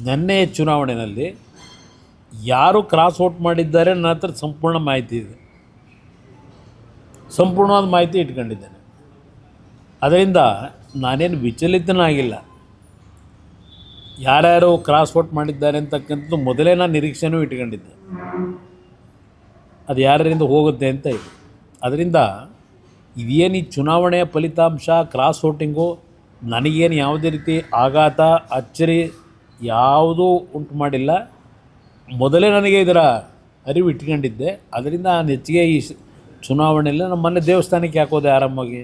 ನೆನ್ನೆ ಚುನಾವಣೆಯಲ್ಲಿ ಯಾರು ಕ್ರಾಸ್ ವೋಟ್ ಮಾಡಿದ್ದಾರೆ ನನ್ನ ಹತ್ರ ಸಂಪೂರ್ಣ ಮಾಹಿತಿ ಇದೆ, ಸಂಪೂರ್ಣವಾದ ಮಾಹಿತಿ ಇಟ್ಕೊಂಡಿದ್ದೇನೆ. ಅದರಿಂದ ನಾನೇನು ವಿಚಲಿತನಾಗಿಲ್ಲ. ಯಾರ್ಯಾರು ಕ್ರಾಸ್ ವೋಟ್ ಮಾಡಿದ್ದಾರೆ ಅಂತಕ್ಕಂಥದ್ದು ಮೊದಲೇ ನಾನು ನಿರೀಕ್ಷೆನೂ ಇಟ್ಕೊಂಡಿದ್ದೆ, ಅದು ಯಾರಿಂದ ಹೋಗುತ್ತೆ ಅಂತ ಇದೆ. ಅದರಿಂದ ಇದೇನು ಈ ಚುನಾವಣೆಯ ಫಲಿತಾಂಶ ಕ್ರಾಸ್ ವೋಟಿಂಗು ನನಗೇನು ಯಾವುದೇ ರೀತಿ ಆಘಾತ ಅಚ್ಚರಿ ಯಾವುದೂ ಉಂಟು ಮಾಡಿಲ್ಲ. ಮೊದಲೇ ನನಗೆ ಇದರ ಅರಿವು ಇಟ್ಕೊಂಡಿದ್ದೆ. ಅದರಿಂದ ನಾನು ಹೆಚ್ಚಿಗೆ ಈ ಚುನಾವಣೆಯಲ್ಲಿ ನಮ್ಮ ಮನೆ ದೇವಸ್ಥಾನಕ್ಕೆ ಹಾಕೋದೆ ಆರಾಮಾಗಿ.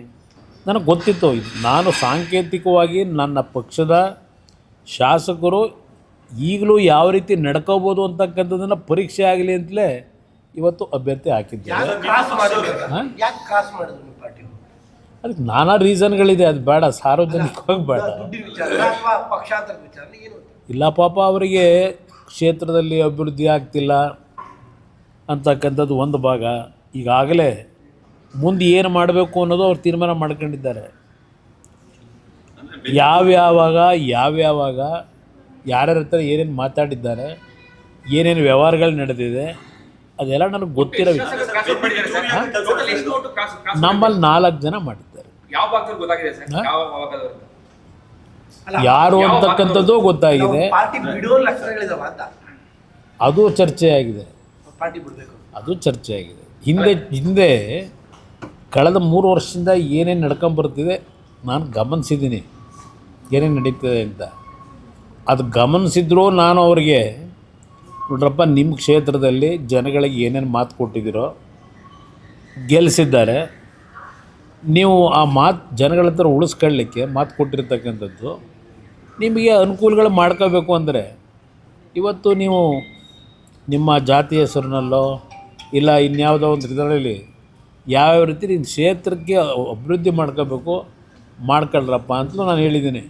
ನನಗೆ ಗೊತ್ತಿತ್ತು ಇದು. ನಾನು ಸಾಂಕೇತಿಕವಾಗಿ ನನ್ನ ಪಕ್ಷದ ಶಾಸಕರು ಈಗಲೂ ಯಾವ ರೀತಿ ನಡ್ಕೋಬೋದು ಅಂತಕ್ಕಂಥದ್ದನ್ನು ಪರೀಕ್ಷೆ ಆಗಲಿ ಅಂತಲೇ ಇವತ್ತು ಅಭ್ಯರ್ಥಿ ಹಾಕಿದ್ದೆ. ಅದಕ್ಕೆ ನಾನಾ ರೀಸನ್ಗಳಿದೆ, ಅದು ಬೇಡ ಸಾರ್ವಜನಿಕವಾಗಿ ಬೇಡ. ಇಲ್ಲ ಪಾಪ ಅವರಿಗೆ ಕ್ಷೇತ್ರದಲ್ಲಿ ಅಭಿವೃದ್ಧಿ ಆಗ್ತಿಲ್ಲ ಅಂತಕ್ಕಂಥದ್ದು ಒಂದು ಭಾಗ. ಈಗಾಗಲೇ ಮುಂದೆ ಏನು ಮಾಡಬೇಕು ಅನ್ನೋದು ಅವ್ರು ತೀರ್ಮಾನ ಮಾಡ್ಕೊಂಡಿದ್ದಾರೆ. ಯಾವ್ಯಾವಾಗ ಯಾರ್ಯಾರ ಹತ್ರ ಏನೇನು ಮಾತಾಡಿದ್ದಾರೆ, ಏನೇನು ವ್ಯವಹಾರಗಳು ನಡೆದಿದೆ ಅದೆಲ್ಲ ನನಗೆ ಗೊತ್ತಿರೋ ವಿಷಯ. ನಮ್ಮಲ್ಲಿ 4 ಜನ ಮಾಡಿದ್ದಾರೆ. ಯಾರು ಅಂತಕ್ಕಂಥದ್ದು ಗೊತ್ತಾಗಿದೆ, ಅದು ಚರ್ಚೆ ಆಗಿದೆ. ಹಿಂದೆ ಕಳೆದ 3 ವರ್ಷದಿಂದ ಏನೇನು ನಡ್ಕೊಂಬರ್ತಿದೆ ನಾನು ಗಮನಿಸಿದ್ದೀನಿ, ಏನೇನು ನಡೀತದೆ ಅಂತ. ಅದು ಗಮನಿಸಿದ್ರೂ ನಾನು ಅವ್ರಿಗೆ, ನೋಡ್ರಪ್ಪ ನಿಮ್ಮ ಕ್ಷೇತ್ರದಲ್ಲಿ ಜನಗಳಿಗೆ ಏನೇನು ಮಾತು ಕೊಟ್ಟಿದ್ದೀರೋ, ಗೆಲ್ಲಿಸಿದ್ದಾರೆ, ನೀವು ಆ ಮಾತು ಜನಗಳ ಹತ್ರ ಉಳಿಸ್ಕೊಳ್ಳಿಕ್ಕೆ ಮಾತು ಕೊಟ್ಟಿರ್ತಕ್ಕಂಥದ್ದು ನಿಮಗೆ ಅನುಕೂಲಗಳು ಮಾಡ್ಕೋಬೇಕು ಅಂದರೆ ಇವತ್ತು ನೀವು ನಿಮ್ಮ ಜಾತಿ ಹೆಸರಿನಲ್ಲೋ ಇಲ್ಲ ಇನ್ಯಾವುದೋ ಒಂದು ಇದರಲ್ಲಿ ಯಾವ್ಯಾವ ರೀತಿ ನಿಮ್ಮ ಕ್ಷೇತ್ರಕ್ಕೆ ಅಭಿವೃದ್ಧಿ ಮಾಡ್ಕೋಬೇಕು ಮಾಡ್ಕೊಳ್ರಪ್ಪ ಅಂತಲೂ ನಾನು ಹೇಳಿದ್ದೀನಿ.